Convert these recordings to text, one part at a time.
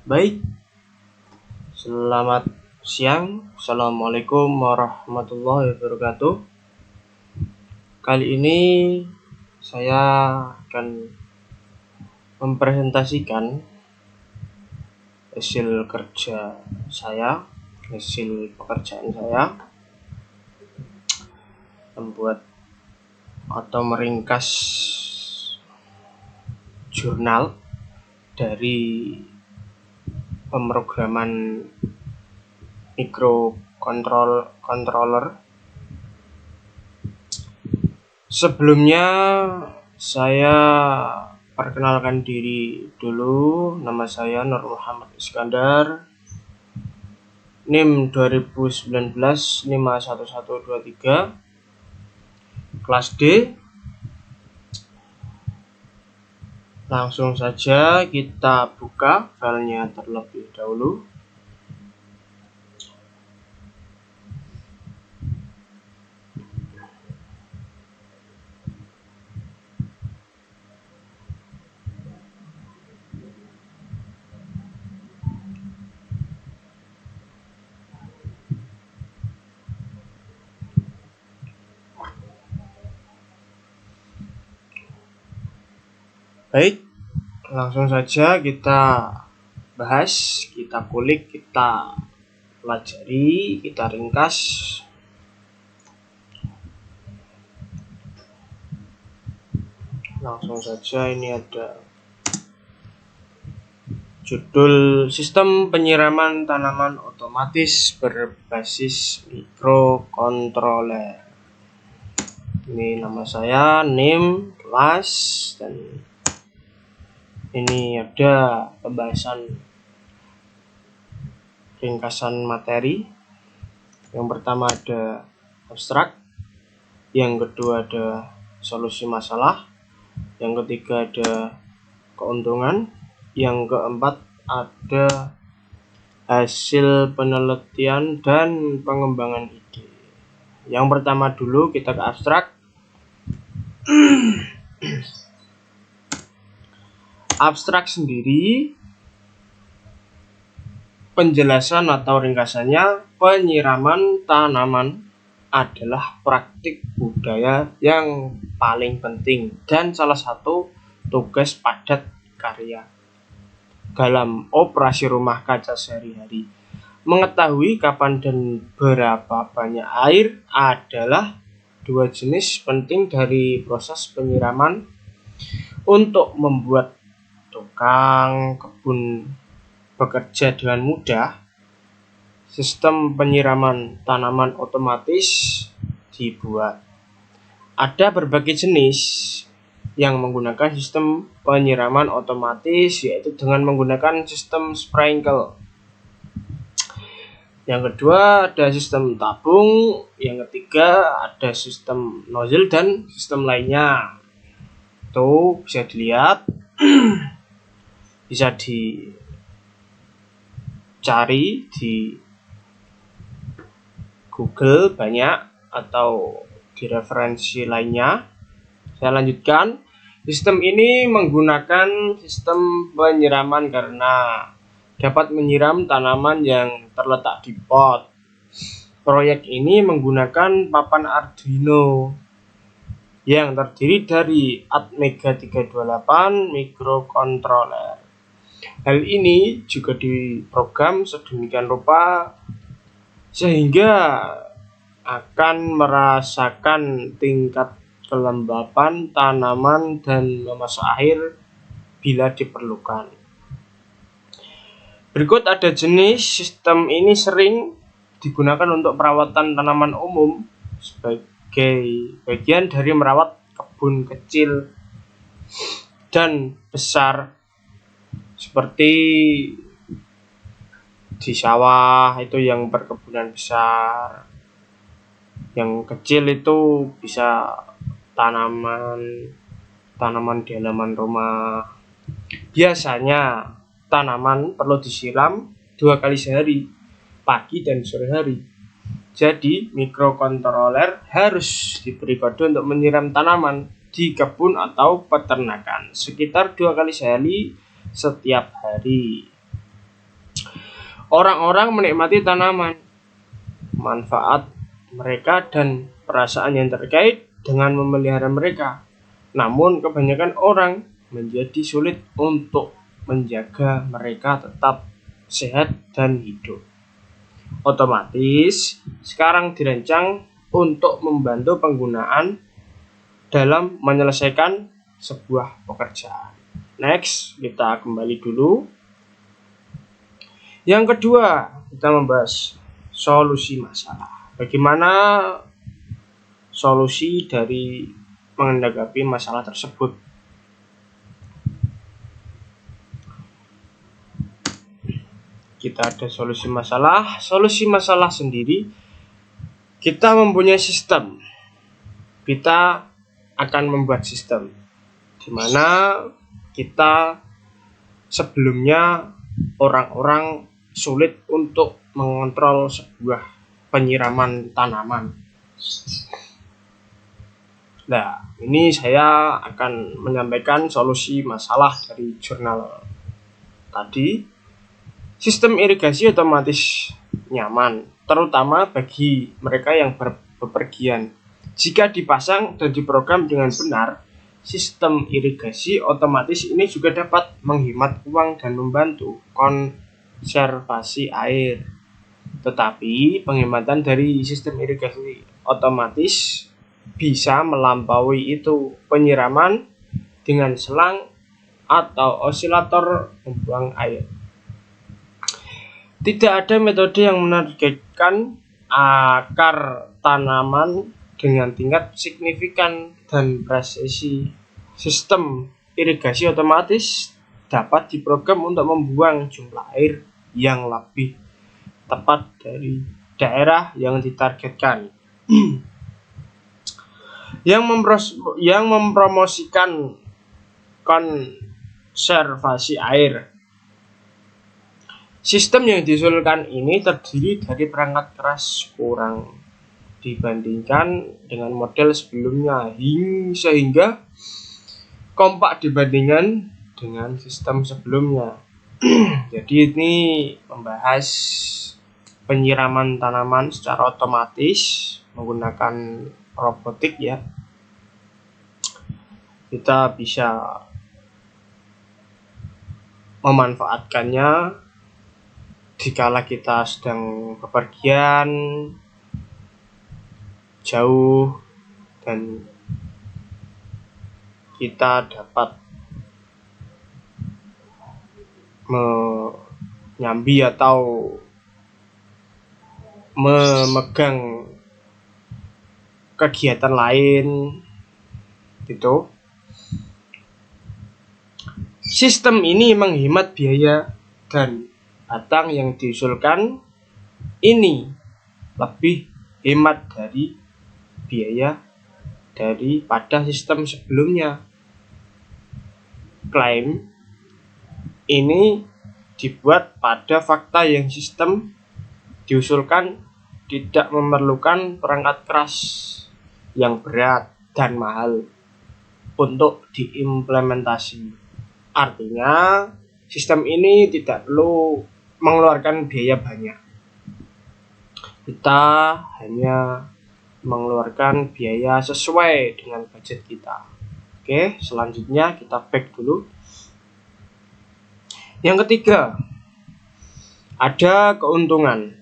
Baik, selamat siang. Assalamualaikum warahmatullahi wabarakatuh. Kali ini saya akan mempresentasikan hasil kerja saya, hasil pekerjaan saya, membuat atau meringkas jurnal dari pemrograman microcontroller. Sebelumnya saya perkenalkan diri dulu. Nama saya Nur Muhammad Iskandar, NIM 2019 51123, kelas D. Langsung saja kita buka filenya terlebih dahulu. Baik, langsung saja kita bahas, kita kulik, kita pelajari, kita ringkas. Langsung saja, ini ada judul Sistem Penyiraman Tanaman Otomatis Berbasis Microcontroller. Ini nama saya, NIM, kelas, dan ini ada pembahasan ringkasan materi. Yang pertama ada abstrak, yang kedua ada solusi masalah, yang ketiga ada keuntungan, yang keempat ada hasil penelitian dan pengembangan ide. Yang pertama dulu kita ke abstrak. Abstrak sendiri, penjelasan atau ringkasannya, penyiraman tanaman adalah praktik budaya yang paling penting dan salah satu tugas padat karya dalam operasi rumah kaca sehari-hari. Mengetahui kapan dan berapa banyak air adalah dua jenis penting dari proses penyiraman. Untuk membuat tukang kebun bekerja dengan mudah, sistem penyiraman tanaman otomatis dibuat. Ada berbagai jenis yang menggunakan sistem penyiraman otomatis, yaitu dengan menggunakan sistem sprinkle. Yang kedua ada sistem tabung, yang ketiga ada sistem nozzle dan sistem lainnya. Itu bisa dilihat, bisa dicari di Google banyak atau di referensi lainnya. Saya lanjutkan. Sistem ini menggunakan sistem penyiraman karena dapat menyiram tanaman yang terletak di pot. Proyek ini menggunakan papan Arduino yang terdiri dari Atmega 328 microcontroller. Hal ini juga diprogram sedemikian rupa sehingga akan merasakan tingkat kelembapan tanaman dan memasak air bila diperlukan. Berikut ada jenis sistem ini sering digunakan untuk perawatan tanaman umum sebagai bagian dari merawat kebun kecil dan besar seperti di sawah itu yang perkebunan besar. Yang kecil itu bisa tanaman di halaman rumah. Biasanya tanaman perlu disiram 2 kali sehari, pagi dan sore hari. Jadi microcontroller harus diberi kode untuk menyiram tanaman di kebun atau peternakan sekitar 2 kali sehari setiap hari. orang-orang menikmati tanaman, manfaat mereka dan perasaan yang terkait dengan memelihara mereka. Namun kebanyakan orang menjadi sulit untuk menjaga mereka tetap sehat dan hidup. Otomatis sekarang dirancang untuk membantu penggunaan dalam menyelesaikan sebuah pekerjaan. Next, kita kembali dulu. Yang kedua, kita membahas solusi masalah. Bagaimana solusi dari menghadapi masalah tersebut? Kita ada solusi masalah. Solusi masalah sendiri, kita mempunyai sistem. Kita akan membuat sistem di mana kita sebelumnya orang-orang sulit untuk mengontrol sebuah penyiraman tanaman. Nah, ini saya akan menyampaikan solusi masalah dari jurnal tadi. Sistem irigasi otomatis nyaman, terutama bagi mereka yang bepergian. Jika dipasang dan diprogram dengan benar, sistem irigasi otomatis ini juga dapat menghemat uang dan membantu konservasi air. Tetapi penghematan dari sistem irigasi otomatis bisa melampaui itu. Penyiraman dengan selang atau osilator membuang air. Tidak ada metode yang menargetkan akar tanaman dengan tingkat signifikan dan presisi. Sistem irigasi otomatis dapat diprogram untuk membuang jumlah air yang lebih tepat dari daerah yang ditargetkan. yang mempromosikan konservasi air. Sistem yang diusulkan ini terdiri dari perangkat keras kurang dibandingkan dengan model sebelumnya, sehingga kompak dibandingkan dengan sistem sebelumnya. Jadi ini membahas penyiraman tanaman secara otomatis menggunakan robotik ya. Kita bisa memanfaatkannya dikala kita sedang bepergian jauh dan kita dapat menyambi atau memegang kegiatan lain gitu. Sistem ini menghemat biaya dan batang yang diusulkan ini lebih hemat dari biaya daripada sistem sebelumnya. Klaim ini dibuat pada fakta yang sistem diusulkan tidak memerlukan perangkat keras yang berat dan mahal untuk diimplementasi. Artinya, sistem ini tidak perlu mengeluarkan biaya banyak. Kita hanya mengeluarkan biaya sesuai dengan budget kita. Oke, selanjutnya kita back dulu. Yang ketiga, ada keuntungan.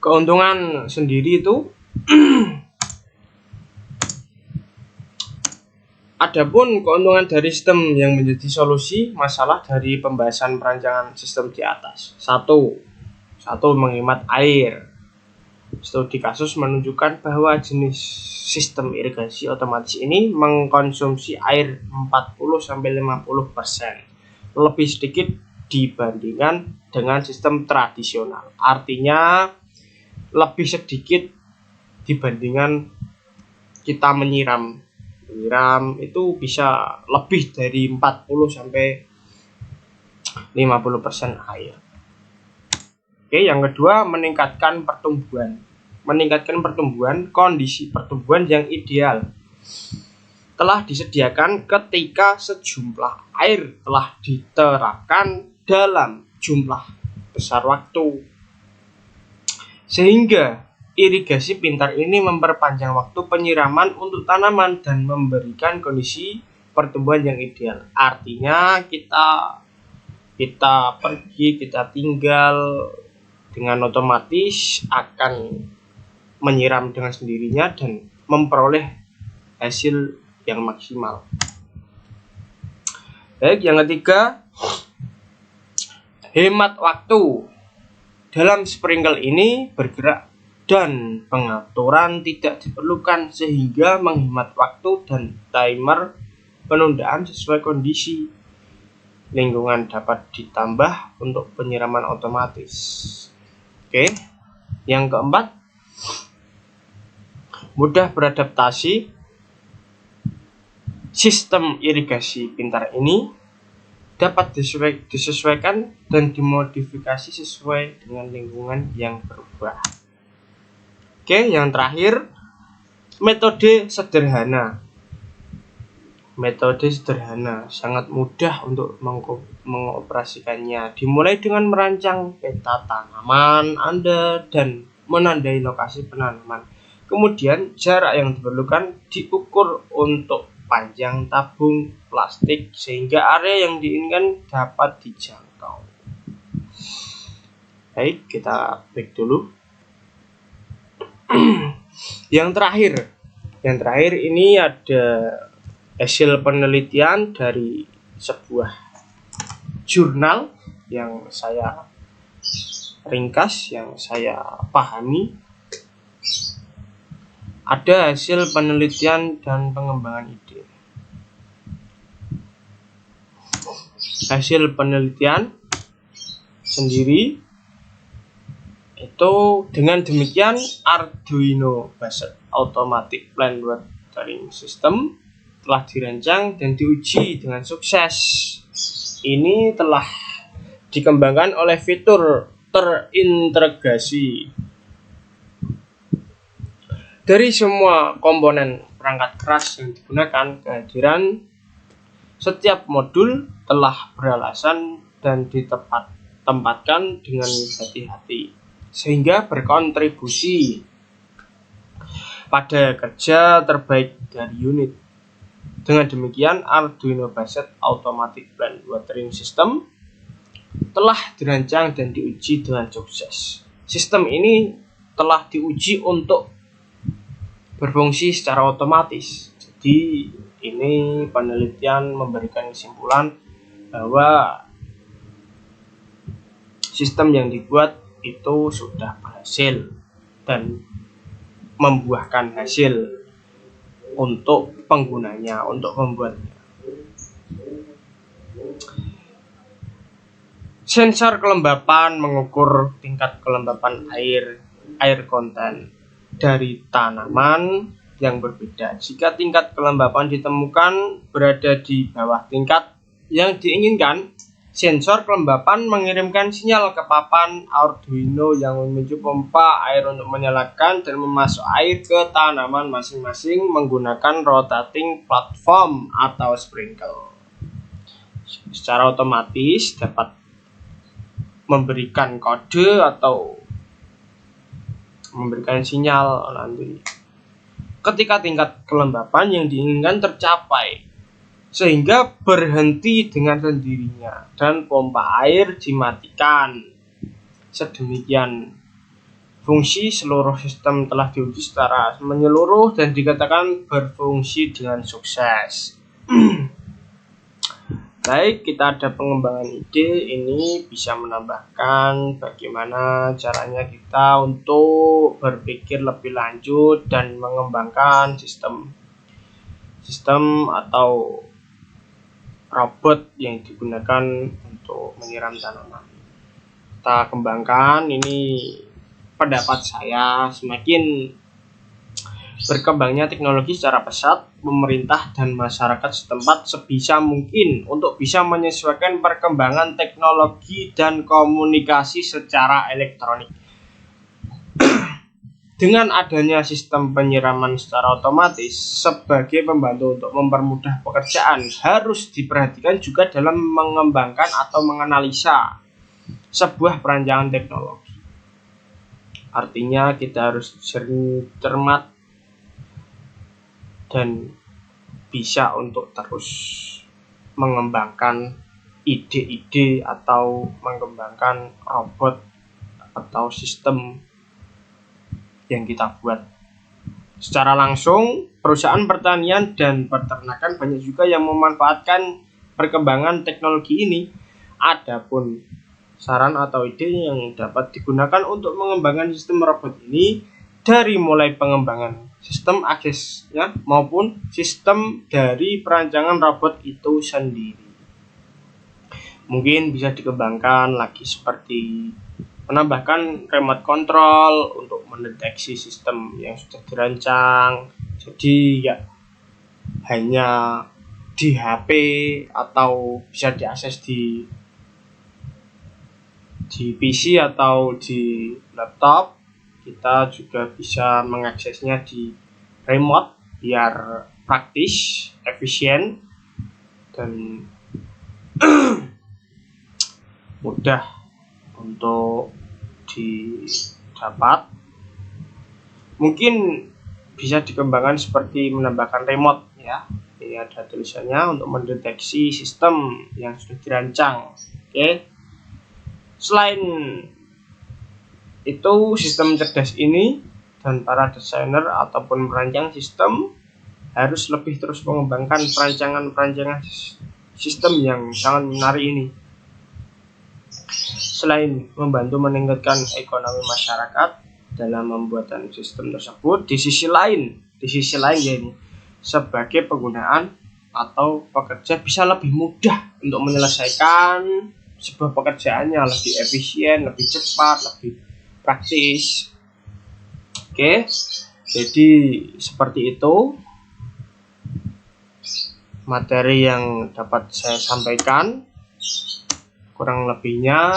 Keuntungan sendiri itu adapun keuntungan dari sistem yang menjadi solusi masalah dari pembahasan perancangan sistem di atas. Satu, menghemat air. Studi kasus menunjukkan bahwa jenis sistem irigasi otomatis ini mengkonsumsi air 40-50% lebih sedikit dibandingkan dengan sistem tradisional. Artinya lebih sedikit dibandingkan kita menyiram itu bisa lebih dari 40-50% air. Oke, yang kedua, meningkatkan pertumbuhan, kondisi pertumbuhan yang ideal telah disediakan ketika sejumlah air telah diterapkan dalam jumlah besar waktu. Sehingga irigasi pintar ini memperpanjang waktu penyiraman untuk tanaman dan memberikan kondisi pertumbuhan yang ideal. Artinya kita pergi, kita tinggal, dengan otomatis akan menyiram dengan sendirinya dan memperoleh hasil yang maksimal. Baik, yang ketiga, hemat waktu. Dalam sprinkle ini bergerak dan pengaturan tidak diperlukan sehingga menghemat waktu dan timer penundaan sesuai kondisi. Lingkungan dapat ditambah untuk penyiraman otomatis. Oke, yang keempat, mudah beradaptasi. Sistem irigasi pintar ini dapat disesuaikan dan dimodifikasi sesuai dengan lingkungan yang berubah. Oke, yang terakhir, metode sederhana. Metode sederhana sangat mudah untuk mengoperasikannya. Dimulai dengan merancang peta tanaman Anda dan menandai lokasi penanaman. Kemudian jarak yang diperlukan diukur untuk panjang tabung plastik sehingga area yang diinginkan dapat dijangkau. Baik, kita break dulu. Yang terakhir ini ada hasil penelitian dari sebuah jurnal yang saya ringkas, yang saya pahami. Ada hasil penelitian dan pengembangan ide. Hasil penelitian sendiri itu dengan demikian Arduino based automatic plant watering system telah dirancang dan diuji dengan sukses. Ini telah dikembangkan oleh fitur terintegrasi dari semua komponen perangkat keras yang digunakan. Kehadiran setiap modul telah beralasan dan ditempatkan dengan hati-hati sehingga berkontribusi pada kerja terbaik dari unit. Dengan demikian, Arduino based automatic plant watering system telah dirancang dan diuji dengan sukses. Sistem ini telah diuji untuk berfungsi secara otomatis. Jadi ini penelitian memberikan kesimpulan bahwa sistem yang dibuat itu sudah berhasil dan membuahkan hasil untuk penggunanya, untuk membuatnya. Sensor kelembapan mengukur tingkat kelembapan air konten dari tanaman yang berbeda. Jika tingkat kelembapan ditemukan berada di bawah tingkat yang diinginkan, sensor kelembapan mengirimkan sinyal ke papan Arduino yang memicu pompa air untuk menyalakan dan memasuk air ke tanaman masing-masing menggunakan rotating platform atau sprinkle. Secara otomatis dapat memberikan kode atau memberikan sinyal nanti ketika tingkat kelembapan yang diinginkan tercapai, sehingga berhenti dengan sendirinya dan pompa air dimatikan. Sedemikian fungsi seluruh sistem telah diuji secara menyeluruh dan dikatakan berfungsi dengan sukses. Baik, kita ada pengembangan ide. Ini bisa menambahkan bagaimana caranya kita untuk berpikir lebih lanjut dan mengembangkan sistem atau robot yang digunakan untuk menyiram tanaman. Kita kembangkan. Ini pendapat saya, semakin berkembangnya teknologi secara pesat, pemerintah dan masyarakat setempat sebisa mungkin untuk bisa menyesuaikan perkembangan teknologi dan komunikasi secara elektronik. Dengan adanya sistem penyiraman secara otomatis sebagai pembantu untuk mempermudah pekerjaan, harus diperhatikan juga dalam mengembangkan atau menganalisa sebuah perancangan teknologi. Artinya kita harus sering cermat dan bisa untuk terus mengembangkan ide-ide atau mengembangkan robot atau sistem yang kita buat. Secara langsung, perusahaan pertanian dan peternakan banyak juga yang memanfaatkan perkembangan teknologi ini. Adapun saran atau ide yang dapat digunakan untuk mengembangkan sistem robot ini dari mulai pengembangan sistem aksesnya maupun sistem dari perancangan robot itu sendiri. Mungkin bisa dikembangkan lagi seperti menambahkan remote control untuk mendeteksi sistem yang sudah dirancang. Jadi ya hanya di HP atau bisa diakses di PC atau di laptop. Kita juga bisa mengaksesnya di remote biar praktis, efisien, dan mudah untuk didapat. Mungkin bisa dikembangkan seperti menambahkan remote ya. Ini ada tulisannya untuk mendeteksi sistem yang sudah dirancang. Oke. Selain itu, sistem cerdas ini dan para desainer ataupun perancang sistem harus lebih terus mengembangkan perancangan sistem yang sangat menarik ini. Selain membantu meningkatkan ekonomi masyarakat dalam pembuatan sistem tersebut, di sisi lain ya ini, sebagai penggunaan atau pekerja bisa lebih mudah untuk menyelesaikan sebuah pekerjaannya lebih efisien, lebih cepat, lebih praktis. Oke, jadi seperti itu materi yang dapat saya sampaikan. Kurang lebihnya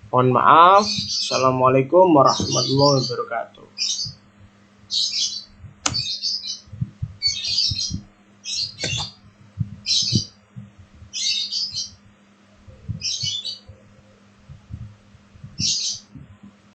mohon maaf. Assalamualaikum warahmatullahi wabarakatuh.